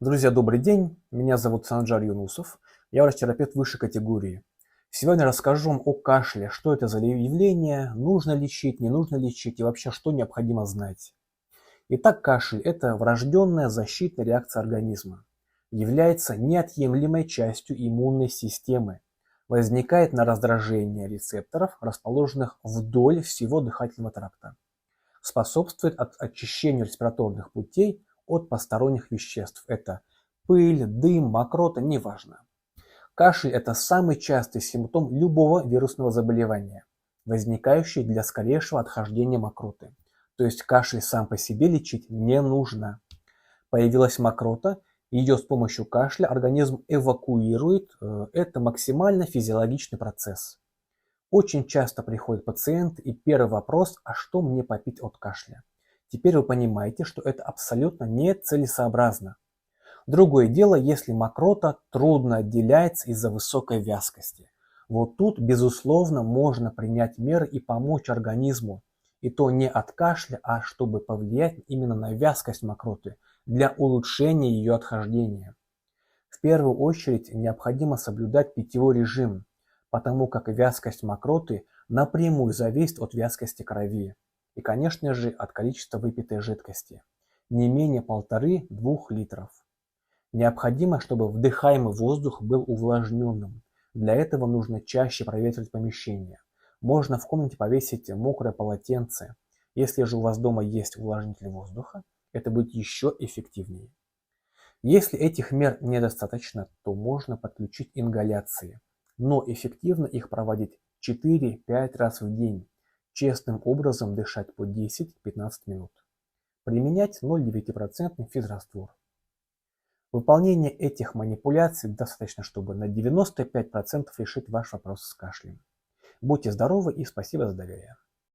Друзья, добрый день. Меня зовут Санджар Юнусов. Я врач-терапевт высшей категории. Сегодня расскажу вам о кашле. Что это за явление, нужно лечить, не нужно лечить и вообще что необходимо знать. Итак, кашель– это врожденная защитная реакция организма. Является неотъемлемой частью иммунной системы. Возникает на раздражение рецепторов, расположенных вдоль всего дыхательного тракта. Способствует очищению респираторных путей от посторонних веществ. Это пыль, дым, мокрота, неважно. Кашель– это самый частый симптом любого вирусного заболевания, возникающий для скорейшего отхождения мокроты. То есть кашель сам по себе лечить не нужно. Появилась мокрота, ее с помощью кашля организм эвакуирует. Это максимально физиологичный процесс. Очень часто приходят пациенты, и первый вопрос: а что мне попить от кашля? Теперь вы понимаете, что это абсолютно нецелесообразно. Другое дело, если мокрота трудно отделяется из-за высокой вязкости. Вот тут, безусловно, можно принять меры и помочь организму. И то не от кашля, а чтобы повлиять именно на вязкость мокроты, для улучшения ее отхождения. В первую очередь необходимо соблюдать питьевой режим, потому как вязкость мокроты напрямую зависит от вязкости крови и, конечно же, от количества выпитой жидкости, не менее 1,5–2 литров. Необходимо, чтобы вдыхаемый воздух был увлажненным. Для этого нужно чаще проветривать помещение. Можно в комнате повесить мокрое полотенце. Если же у вас дома есть увлажнитель воздуха, это будет еще эффективнее. Если этих мер недостаточно, то можно подключить ингаляции, но эффективно их проводить 4–5 раз в день, честным образом дышать по 10–15 минут. Применять 0,9% физраствор. Выполнение этих манипуляций достаточно, чтобы на 95% решить ваш вопрос с кашлем. Будьте здоровы и спасибо за доверие.